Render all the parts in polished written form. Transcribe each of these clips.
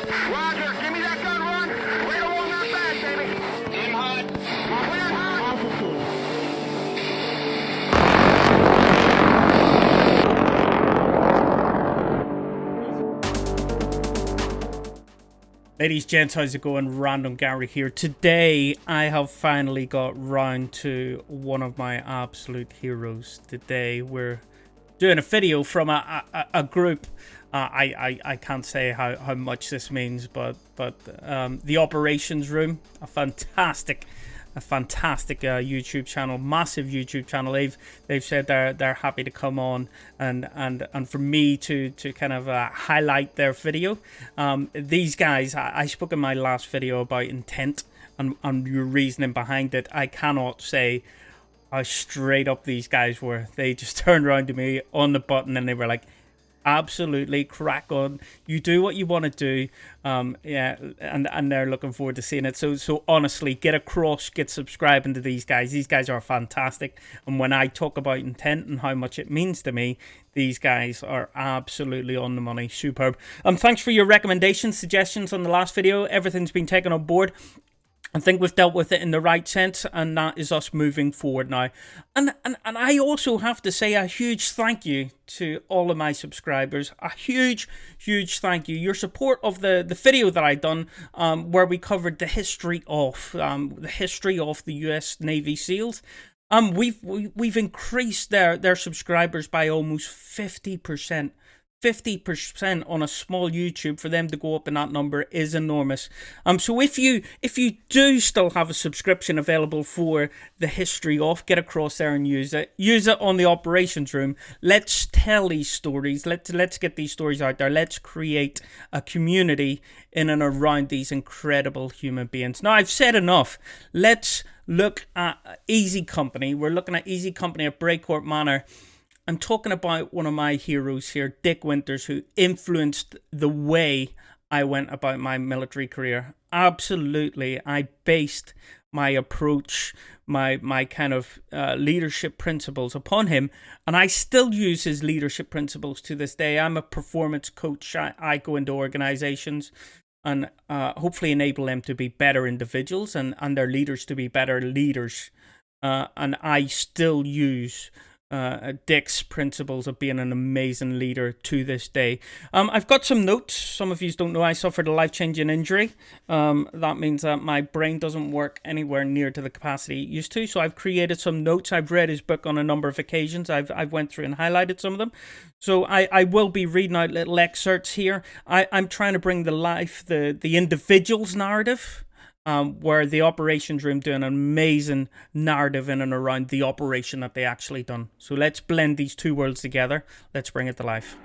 Roger, give me that gun, Ron. Right along that back, baby. Aim hot. Clear hot. Ladies, gents, how's it going? Random Gary here. Today, I have finally got round to one of my absolute heroes. Today, we're doing a video from a group. I can't say how much this means, but the Operations Room, a fantastic YouTube channel, massive YouTube channel. They've said they're happy to come on and for me to kind of highlight their video. These guys, I spoke in my last video about intent and your reasoning behind it. I cannot say how straight up these guys were. They just turned around to me on the button and they were like, absolutely, crack on, you do what you want to do. Yeah, and they're looking forward to seeing it. So honestly, get across, get subscribing to these guys are fantastic. And when I talk about intent and how much it means to me, these guys are absolutely on the money. Superb. Thanks for your recommendations, suggestions on the last video. Everything's been taken on board. I think we've dealt with it in the right sense, and that is us moving forward now. And I also have to say a huge thank you to all of my subscribers. A huge thank you. Your support of the video that I done, where we covered the history of the U.S. Navy SEALs. We've increased their subscribers by almost 50%. 50% on a small YouTube. For them to go up in that number is enormous. So if you do still have a subscription available for the history of, get across there and use it on the Operations Room. Let's tell these stories. Let's get these stories out there. Let's create a community in and around these incredible human beings. Now, I've said enough. Let's look at Easy Company. We're looking at Easy Company at Brecourt Manor. I'm talking about one of my heroes here, Dick Winters, who influenced the way I went about my military career. Absolutely. I based my approach, my kind of leadership principles upon him, and I still use his leadership principles to this day. I'm a performance coach. I go into organizations and hopefully enable them to be better individuals and their leaders to be better leaders. And I still use Dick's principles of being an amazing leader to this day. I've got some notes. Some of you don't know I suffered a life-changing injury. That means that my brain doesn't work anywhere near to the capacity it used to. So I've created some notes. I've read his book on a number of occasions. I've went through and highlighted some of them. So I will be reading out little excerpts here. I'm trying to bring the life, the individual's narrative. Where the Operations Room do an amazing narrative in and around the operation that they actually done. So let's blend these two worlds together. Let's bring it to life.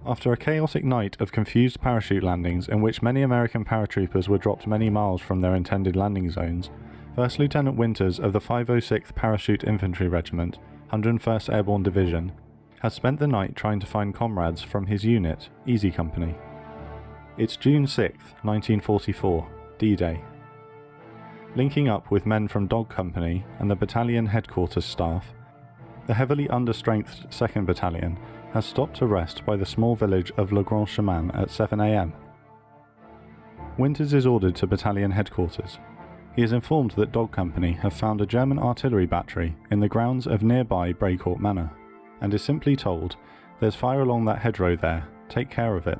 After a chaotic night of confused parachute landings in which many American paratroopers were dropped many miles from their intended landing zones, First Lieutenant Winters of the 506th Parachute Infantry Regiment, 101st Airborne Division, has spent the night trying to find comrades from his unit, Easy Company. It's June 6, 1944, D-Day. Linking up with men from Dog Company and the battalion headquarters staff, the heavily understrengthed 2nd Battalion has stopped to rest by the small village of Le Grand Chemin at 7 a.m. Winters is ordered to battalion headquarters. He is informed that Dog Company have found a German artillery battery in the grounds of nearby Brecourt Manor, and is simply told, "There's fire along that hedgerow there, take care of it."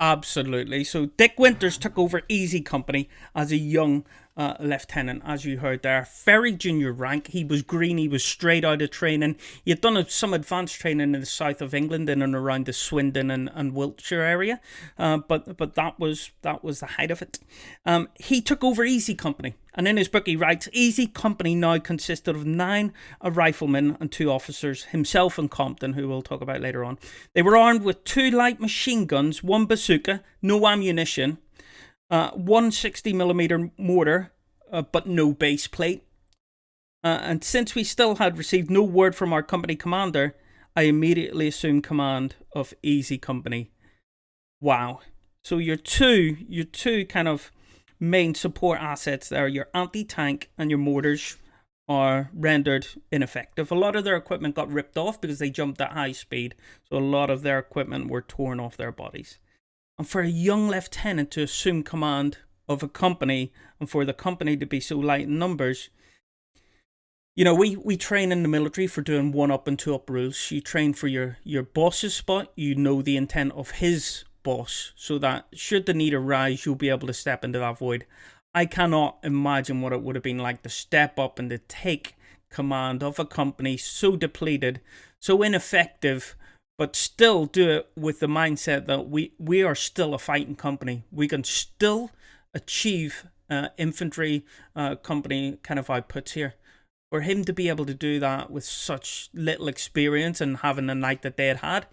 Absolutely. So Dick Winters took over Easy Company as a young lieutenant, as you heard there. Very junior rank. He was green. He was straight out of training. He had done some advanced training in the south of England, in and around the Swindon and Wiltshire area. But that was the height of it. He took over Easy Company. And in his book he writes, Easy Company now consisted of 9 riflemen and 2 officers, himself and Compton, who we'll talk about later on. They were armed with 2 light machine guns, 1 bazooka, no ammunition, 1 60mm mortar, but no base plate. And since we still had received no word from our company commander, I immediately assumed command of Easy Company. Wow. So your two kind of main support assets there, your anti-tank and your mortars, are rendered ineffective. A lot of their equipment got ripped off because they jumped at high speed, so a lot of their equipment were torn off their bodies. And for a young lieutenant to assume command of a company, and for the company to be so light in numbers, you know, we train in the military for doing 1-up and 2-up rules. You train for your boss's spot, you know the intent of his boss, so that should the need arise, you'll be able to step into that void. I cannot imagine what it would have been like to step up and to take command of a company so depleted, so ineffective, but still do it with the mindset that we are still a fighting company. We can still achieve infantry company kind of outputs here. For him to be able to do that with such little experience and having the night that they had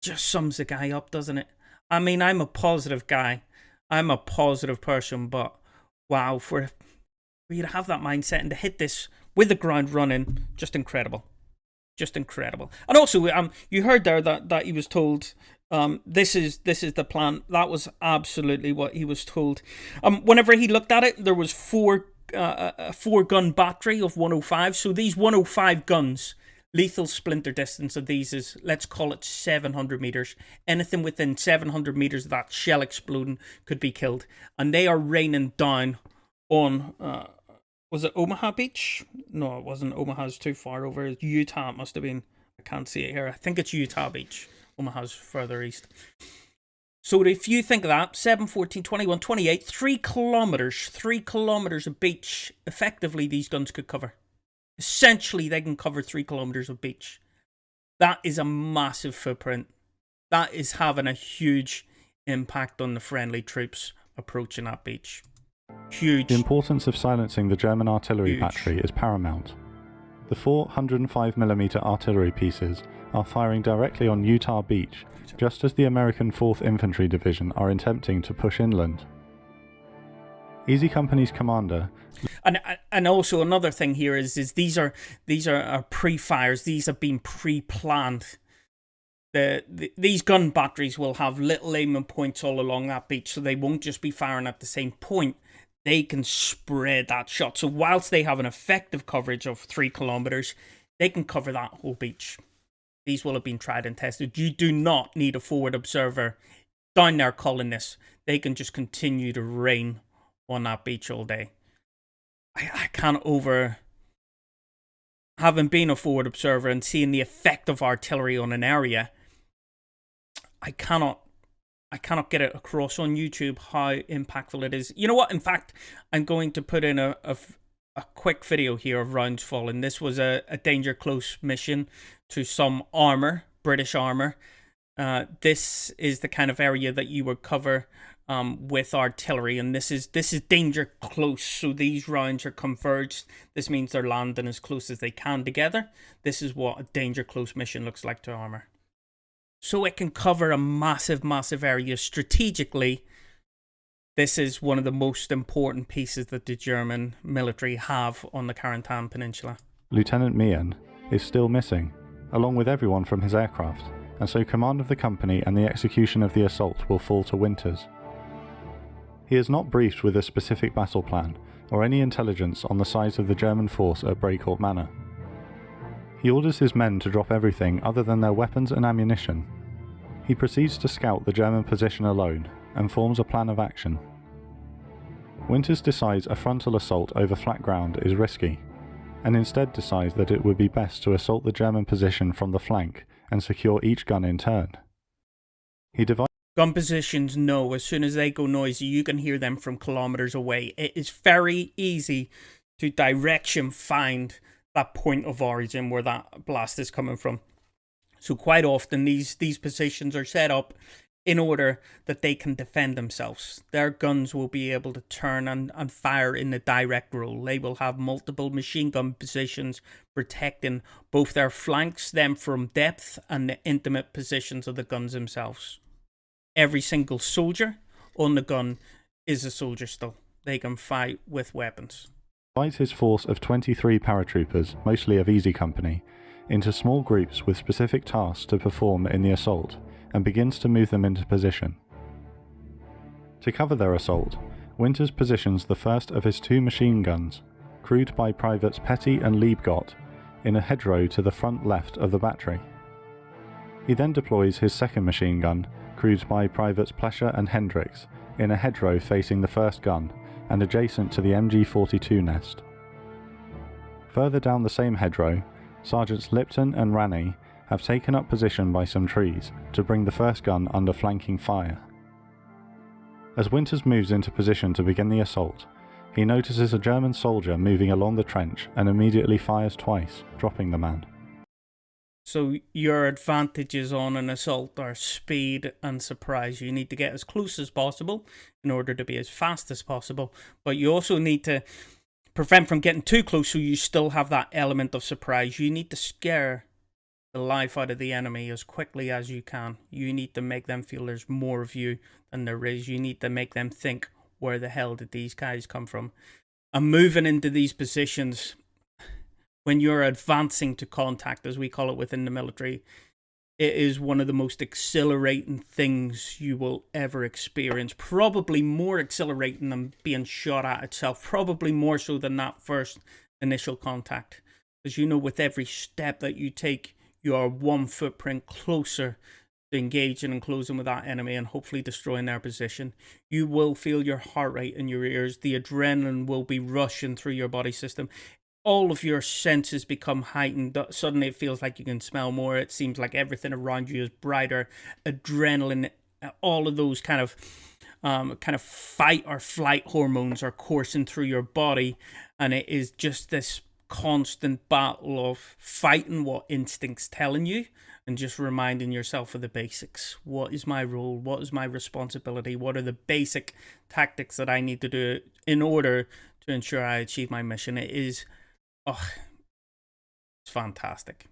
just sums the guy up, doesn't it? I mean, I'm a positive guy. I'm a positive person, but wow, for you to have that mindset and to hit this with the ground running, just incredible. Just incredible. And also, you heard there that he was told, this is the plan. That was absolutely what he was told. Whenever he looked at it, there was a 4-gun battery of 105. So these 105 guns, lethal splinter distance of these is, let's call it 700 meters. Anything within 700 meters of that shell exploding could be killed. And they are raining down on, was it Omaha Beach? No, it wasn't. Omaha's too far over. Utah, it must have been. I can't see it here. I think it's Utah Beach. Omaha's further east. So if you think of that, 7, 14, 21, 28, 3 kilometers of beach, effectively these guns could cover. Essentially, they can cover 3 kilometers of beach. That is a massive footprint. That is having a huge impact on the friendly troops approaching that beach. Huge. The importance of silencing the German artillery battery is paramount. The 4 105mm artillery pieces are firing directly on Utah Beach, just as the American 4th Infantry Division are attempting to push inland. Easy Company's commander... And also another thing here is these are pre-fires. These have been pre-planned. These gun batteries will have little aiming points all along that beach, so they won't just be firing at the same point. They can spread that shot. So whilst they have an effective coverage of 3 kilometers, they can cover that whole beach. These will have been tried and tested. You do not need a forward observer down there calling this. They can just continue to rain on that beach all day. I can't having been a forward observer and seeing the effect of artillery on an area, I cannot get it across on YouTube how impactful it is. You know what? In fact, I'm going to put in a quick video here of rounds falling. This was a danger close mission to some armor, British armor. This is the kind of area that you would cover with artillery, and this is danger close. So these rounds are converged. This means they're landing as close as they can together. This is what a danger close mission looks like to armor. So it can cover a massive area strategically. This is one of the most important pieces that the German military have on the Carentan Peninsula. Lieutenant Meehan is still missing, along with everyone from his aircraft, and so command of the company and the execution of the assault will fall to Winters. He is not briefed with a specific battle plan or any intelligence on the size of the German force at Brecourt Manor. He orders his men to drop everything other than their weapons and ammunition. He proceeds to scout the German position alone and forms a plan of action. Winters decides a frontal assault over flat ground is risky, and instead decides that it would be best to assault the German position from the flank and secure each gun in turn. He divides gun positions know as soon as they go noisy, you can hear them from kilometers away. It is very easy to direction find that point of origin where that blast is coming from. So quite often these positions are set up in order that they can defend themselves. Their guns will be able to turn and fire in the direct role. They will have multiple machine gun positions protecting both their flanks, them from depth, and the intimate positions of the guns themselves. Every single soldier on the gun is a soldier still. They can fight with weapons. Divides his force of 23 paratroopers, mostly of Easy Company, into small groups with specific tasks to perform in the assault, and begins to move them into position. To cover their assault, Winters positions the first of his 2 machine guns, crewed by Privates Petty and Liebgott, in a hedgerow to the front left of the battery. He then deploys his second machine gun, crewed by Privates Plescher and Hendricks, in a hedgerow facing the first gun and adjacent to the MG42 nest. Further down the same hedgerow, Sergeants Lipton and Ranney have taken up position by some trees to bring the first gun under flanking fire. As Winters moves into position to begin the assault, he notices a German soldier moving along the trench and immediately fires twice, dropping the man. So your advantages on an assault are speed and surprise. You need to get as close as possible in order to be as fast as possible, but you also need to prevent from getting too close so you still have that element of surprise. You need to scare the life out of the enemy as quickly as you can. You need to make them feel there's more of you than there is. You need to make them think, where the hell did these guys come from? And moving into these positions, when you're advancing to contact, as we call it within the military, it is one of the most exhilarating things you will ever experience. Probably more exhilarating than being shot at itself. Probably more so than that first initial contact. Because you know, with every step that you take, you are one footprint closer to engaging and closing with that enemy and hopefully destroying their position. You will feel your heart rate in your ears. The adrenaline will be rushing through your body system. All of your senses become heightened. Suddenly it feels like you can smell more. It seems like everything around you is brighter. Adrenaline, all of those kind of fight or flight hormones are coursing through your body, and it is just this constant battle of fighting what instinct's telling you and just reminding yourself of the basics. What is my role? What is my responsibility? What are the basic tactics that I need to do in order to ensure I achieve my mission? It is it's fantastic.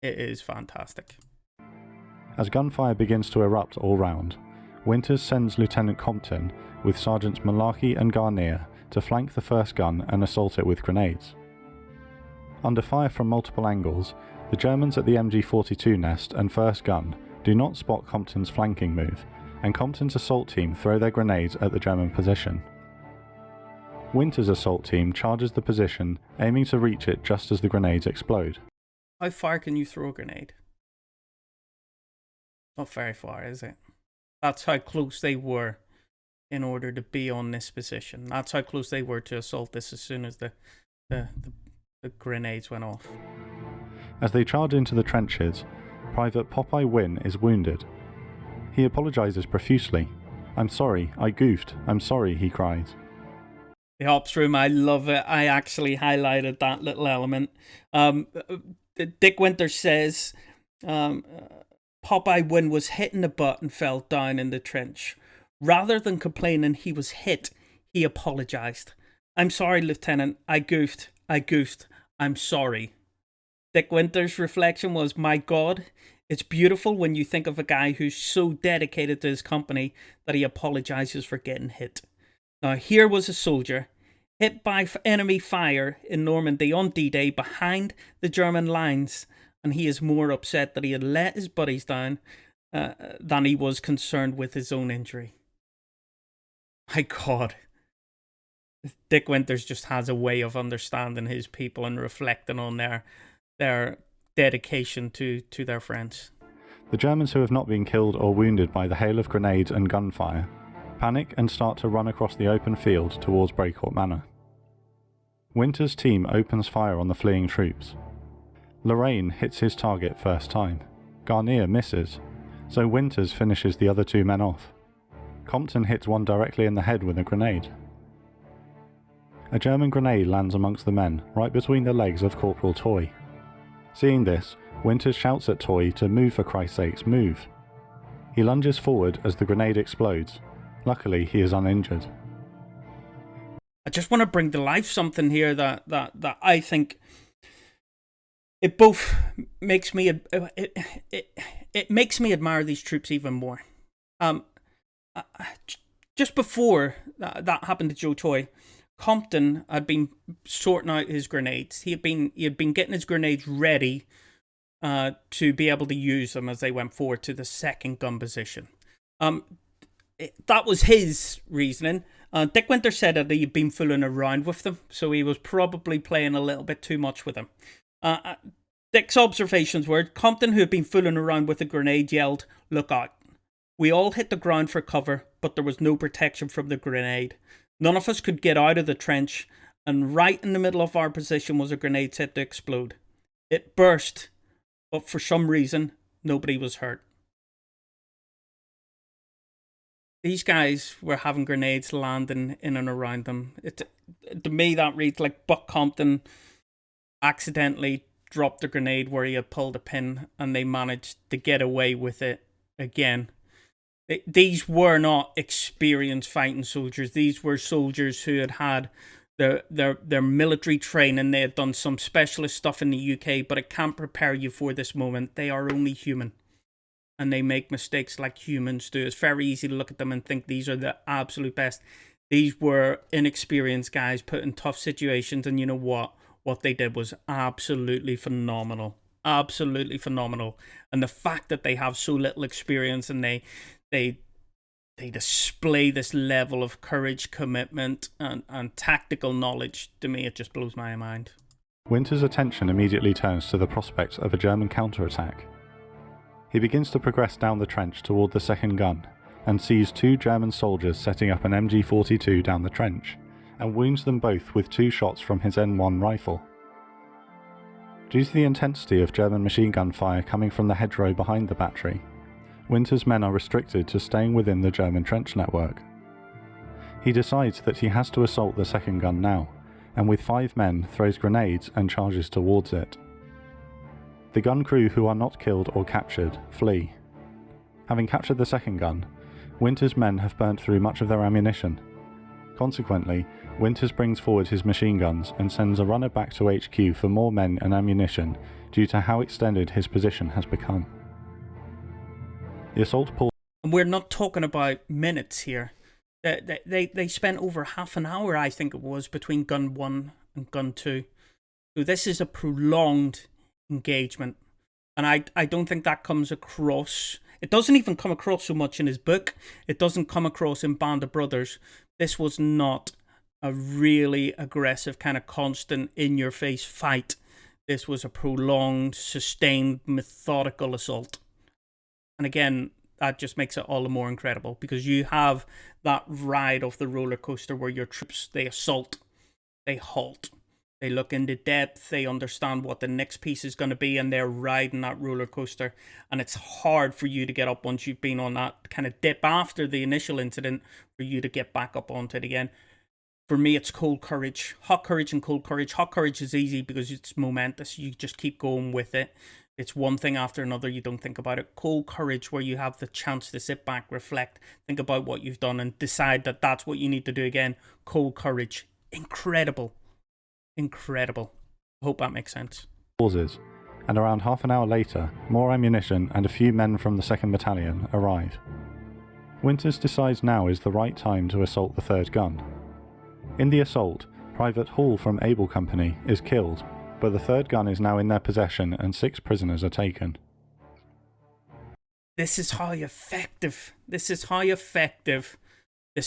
It is fantastic. As gunfire begins to erupt all round, Winters sends Lieutenant Compton with Sergeants Malarkey and Garnier to flank the first gun and assault it with grenades. Under fire from multiple angles, the Germans at the MG42 nest and first gun do not spot Compton's flanking move, and Compton's assault team throw their grenades at the German position. Winters' assault team charges the position, aiming to reach it just as the grenades explode. How far can you throw a grenade? Not very far, is it? That's how close they were in order to be on this position. That's how close they were to assault this as soon as the grenades went off. As they charge into the trenches, Private Popeye Wynne is wounded. He apologises profusely. "I'm sorry, I goofed. I'm sorry," he cries. The ops room, I love it. I actually highlighted that little element. Dick Winters says Popeye Wynne was hit in the butt and fell down in the trench. Rather than complaining he was hit, he apologised. "I'm sorry, Lieutenant. I goofed. I'm sorry." Dick Winters' reflection was, "My God, it's beautiful when you think of a guy who's so dedicated to his company that he apologises for getting hit." Now, here was a soldier hit by enemy fire in Normandy on D-Day behind the German lines, and he is more upset that he had let his buddies down than he was concerned with his own injury. My God. Dick Winters just has a way of understanding his people and reflecting on their dedication to their friends. The Germans who have not been killed or wounded by the hail of grenades and gunfire panic and start to run across the open field towards Brecourt Manor. Winters' team opens fire on the fleeing troops. Lorraine hits his target first time. Garnier misses, so Winters finishes the other two men off. Compton hits one directly in the head with a grenade. A German grenade lands amongst the men, right between the legs of Corporal Toy. Seeing this, Winters shouts at Toy to move, for Christ's sakes, move. He lunges forward as the grenade explodes. Luckily, he is uninjured. I just want to bring to life something here that I think it both makes me it makes me admire these troops even more. Just before that happened to Joe Toy, Compton had been sorting out his grenades. He had been getting his grenades ready to be able to use them as they went forward to the second gun position. That was his reasoning. Dick Winter said that he'd been fooling around with them, so he was probably playing a little bit too much with them. Dick's observations were, Compton, who had been fooling around with a grenade, yelled, "Look out." We all hit the ground for cover, but there was no protection from the grenade. None of us could get out of the trench, and right in the middle of our position was a grenade set to explode. It burst, but for some reason, nobody was hurt. These guys were having grenades landing in and around them. To me, that reads like Buck Compton accidentally dropped a grenade where he had pulled a pin, and they managed to get away with it again. These were not experienced fighting soldiers. These were soldiers who had their military training. They had done some specialist stuff in the UK, but it can't prepare you for this moment. They are only human, and they make mistakes like humans do. It's very easy to look at them and think these are the absolute best. These were inexperienced guys put in tough situations, and you know what? What they did was absolutely phenomenal. Absolutely phenomenal. And the fact that they have so little experience and they display this level of courage, commitment, and tactical knowledge, to me, it just blows my mind. Winter's attention immediately turns to the prospect of a German counterattack. He begins to progress down the trench toward the second gun, and sees 2 German soldiers setting up an MG42 down the trench, and wounds them both with 2 shots from his N1 rifle. Due to the intensity of German machine gun fire coming from the hedgerow behind the battery, Winter's men are restricted to staying within the German trench network. He decides that he has to assault the second gun now, and with 5 men throws grenades and charges towards it. The gun crew who are not killed or captured flee. Having captured the second gun, Winter's men have burnt through much of their ammunition. Consequently, Winters brings forward his machine guns and sends a runner back to HQ for more men and ammunition due to how extended his position has become. The assault pulls. And we're not talking about minutes here. They spent over half an hour, I think it was, between gun 1 and gun 2. So this is a prolonged engagement. And I don't think that comes across. It doesn't even come across so much in his book. It doesn't come across in Band of Brothers. This was not a really aggressive, kind of constant, in-your-face fight. This was a prolonged, sustained, methodical assault. And again, that just makes it all the more incredible, because you have that ride of the roller coaster where your troops, they assault, they halt, they look into depth, they understand what the next piece is going to be, and they're riding that roller coaster. And it's hard for you to get up once you've been on that kind of dip after the initial incident, for you to get back up onto it again. For me, it's cold courage. Hot courage and cold courage. Hot courage is easy because it's momentous. You just keep going with it. It's one thing after another. You don't think about it. Cold courage, where you have the chance to sit back, reflect, think about what you've done, and decide that that's what you need to do again. Cold courage. Incredible. Incredible. I hope that makes sense. Pauses, and around half an hour later, more ammunition and a few men from the 2nd Battalion arrive. Winters decides now is the right time to assault the 3rd gun. In the assault, Private Hall from Able Company is killed, but the 3rd gun is now in their possession and 6 prisoners are taken. This is how effective this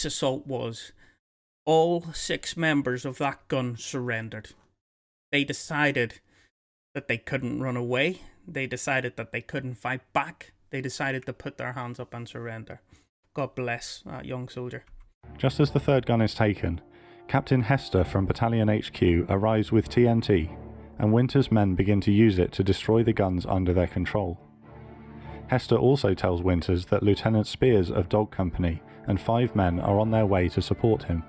assault was. All 6 members of that gun surrendered. They decided that they couldn't run away. They decided that they couldn't fight back. They decided to put their hands up and surrender. God bless that young soldier. Just as the 3rd gun is taken, Captain Hester from Battalion HQ arrives with TNT, and Winter's men begin to use it to destroy the guns under their control. Hester also tells Winters that Lieutenant Spears of Dog Company and 5 men are on their way to support him.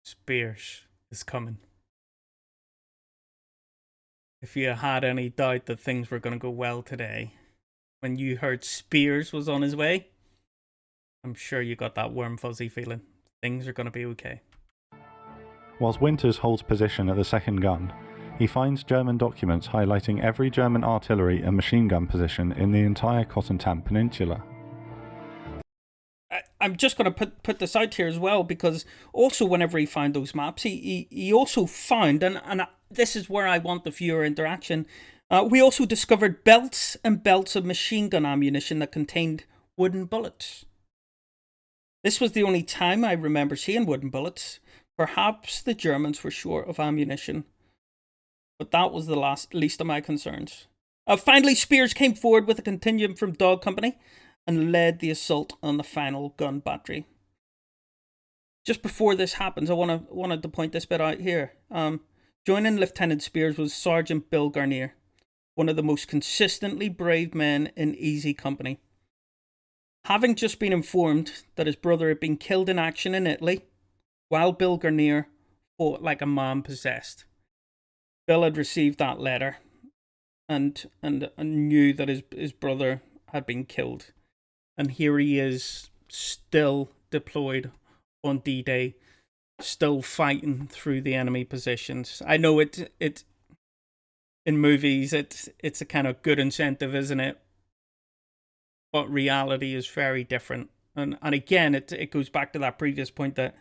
Spears is coming. If you had any doubt that things were going to go well today, when you heard Spears was on his way, I'm sure you got that warm fuzzy feeling. Things are going to be okay. Whilst Winters holds position at the 2nd gun, he finds German documents highlighting every German artillery and machine gun position in the entire Cotentin Peninsula. I'm just going to put this out here as well, because also whenever he found those maps, he also found, and this is where I want the viewer interaction, we also discovered belts and belts of machine gun ammunition that contained wooden bullets. This was the only time I remember seeing wooden bullets. Perhaps the Germans were short of ammunition, but that was the least of my concerns. Finally, Spears came forward with a contingent from Dog Company and led the assault on the final gun battery. Just before this happens, I wanted to point this bit out here. Joining Lieutenant Spears was Sergeant Bill Garnier, one of the most consistently brave men in Easy Company. Having just been informed that his brother had been killed in action in Italy, while Bill Garnier fought like a man possessed. Bill had received that letter and knew that his brother had been killed. And here he is, still deployed on D-Day, still fighting through the enemy positions. I know it in movies it's a kind of good incentive, isn't it? But reality is very different. And again, it goes back to that previous point that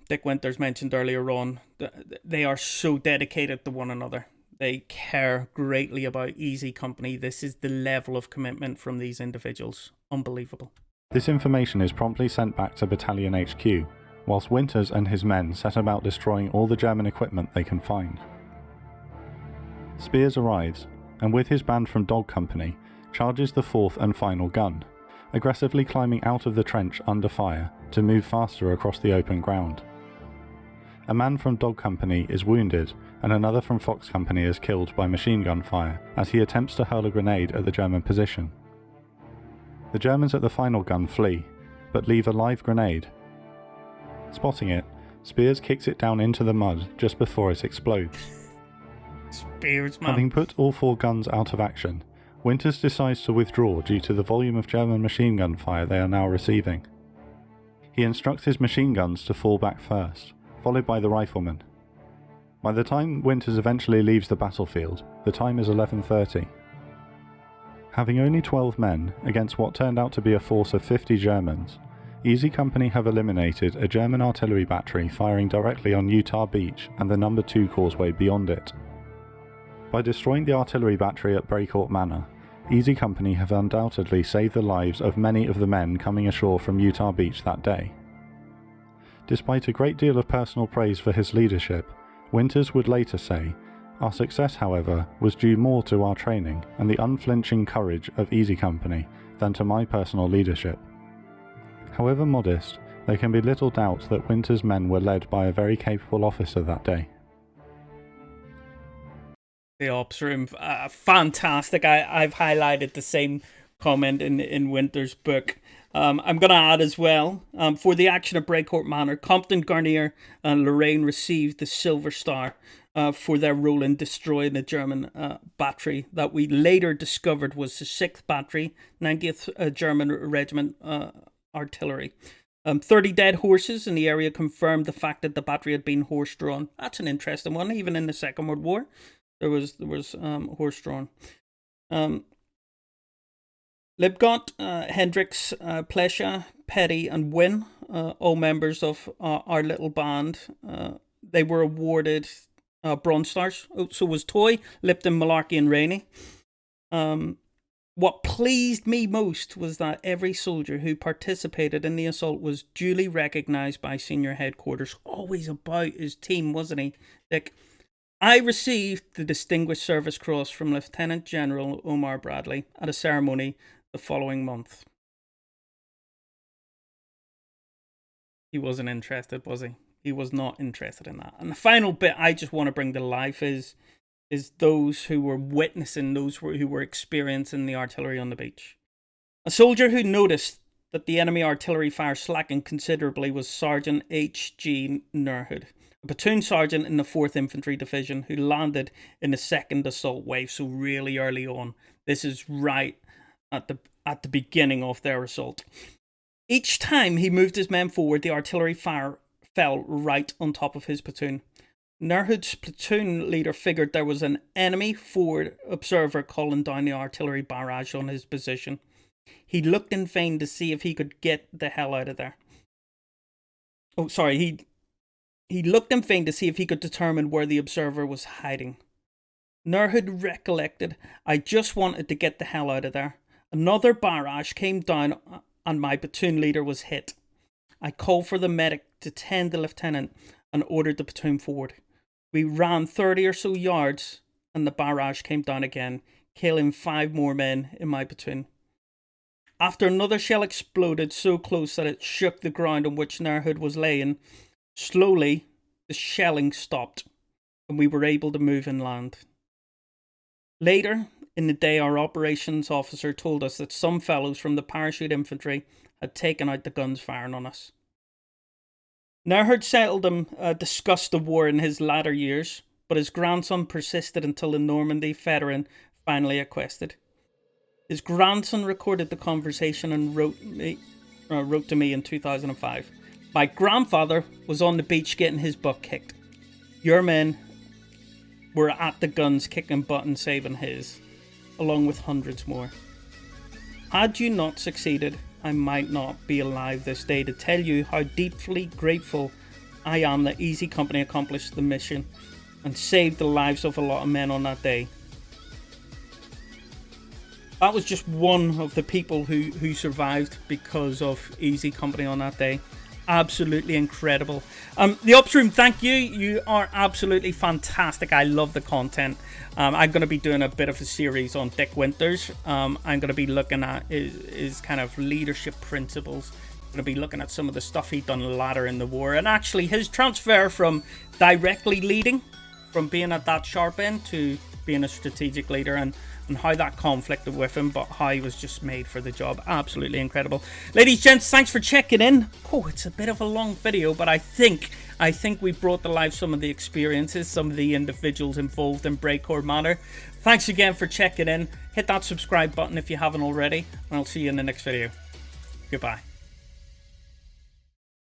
Dick Winters mentioned earlier on. They are so dedicated to one another. They care greatly about Easy Company. This is the level of commitment from these individuals. Unbelievable. This information is promptly sent back to Battalion HQ, whilst Winters and his men set about destroying all the German equipment they can find. Spears arrives, and with his band from Dog Company, charges the fourth and final gun, aggressively climbing out of the trench under fire to move faster across the open ground. A man from Dog Company is wounded, and another from Fox Company is killed by machine gun fire as he attempts to hurl a grenade at the German position. The Germans at the final gun flee, but leave a live grenade. Spotting it, Spears kicks it down into the mud just before it explodes. Spears, man. Having put all four guns out of action, Winters decides to withdraw due to the volume of German machine gun fire they are now receiving. He instructs his machine guns to fall back first, followed by the riflemen. By the time Winters eventually leaves the battlefield, the time is 11:30. Having only 12 men against what turned out to be a force of 50 Germans, Easy Company have eliminated a German artillery battery firing directly on Utah Beach and the No. 2 causeway beyond it. By destroying the artillery battery at Brecourt Manor, Easy Company have undoubtedly saved the lives of many of the men coming ashore from Utah Beach that day. Despite a great deal of personal praise for his leadership, Winters would later say, "Our success, however, was due more to our training and the unflinching courage of Easy Company than to my personal leadership." However modest, there can be little doubt that Winters' men were led by a very capable officer that day. The ops room, fantastic. I've highlighted the same comment in Winter's book. I'm going to add as well, for the action of Brecourt Manor, Compton, Garnier and Lorraine received the Silver Star for their role in destroying the German battery that we later discovered was the 6th Battery, 90th German Regiment Artillery. 30 dead horses in the area confirmed the fact that the battery had been horse-drawn. That's an interesting one. Even in the Second World War, there was horse-drawn. Libgott, Hendricks, Plesha, Petty, and Wynne, all members of our little band, they were awarded Bronze Stars. So was Toy, Lipton, Malarkey, and Rainey. What pleased me most was that every soldier who participated in the assault was duly recognised by senior headquarters. Always about his team, wasn't he, Dick? I received the Distinguished Service Cross from Lieutenant General Omar Bradley at a ceremony the following month. He wasn't interested, was he? He was not interested in that. And the final bit I just want to bring to life is those who were witnessing, those who were experiencing the artillery on the beach. A soldier who noticed that the enemy artillery fire slackened considerably was Sergeant H.G. Nerhood, a platoon sergeant in the 4th Infantry Division who landed in the 2nd assault wave, so really early on. This is right at the beginning of their assault. Each time he moved his men forward, the artillery fire fell right on top of his platoon. Nerhood's platoon leader figured there was an enemy forward observer calling down the artillery barrage on his position. He looked in vain to see if he could get the hell out of there. He looked in vain to see if he could determine where the observer was hiding. Nerhood recollected, "I just wanted to get the hell out of there." Another barrage came down and my platoon leader was hit. I called for the medic to tend the lieutenant and ordered the platoon forward. We ran 30 or so yards and the barrage came down again, killing 5 more men in my platoon. After another shell exploded so close that it shook the ground on which Nerhood was laying, slowly the shelling stopped and we were able to move inland. Later in the day, our operations officer told us that some fellows from the parachute infantry had taken out the guns firing on us. Nerhood seldom discussed the war in his latter years, but his grandson persisted until the Normandy veteran finally acquested. His grandson recorded the conversation and wrote to me in 2005. My grandfather was on the beach getting his butt kicked. Your men were at the guns kicking butt and saving his, along with hundreds more. Had you not succeeded, I might not be alive this day to tell you how deeply grateful I am that Easy Company accomplished the mission and saved the lives of a lot of men on that day. That was just one of the people who survived because of Easy Company on that day. Absolutely incredible. The Upstream, thank you. You are absolutely fantastic. I love the content. I'm going to be doing a bit of a series on Dick Winters. I'm going to be looking at his kind of leadership principles. I'm going to be looking at some of the stuff he'd done later in the war. And actually his transfer from directly leading, from being at that sharp end to being a strategic leader, and how that conflicted with him, but how he was just made for the job. Absolutely incredible. Ladies, gents, thanks for checking in. Oh, it's a bit of a long video, but I think we brought to life some of the experiences, some of the individuals involved in Brecourt Manor. Thanks again for checking in. Hit that subscribe button if you haven't already, and I'll see you in the next video. Goodbye.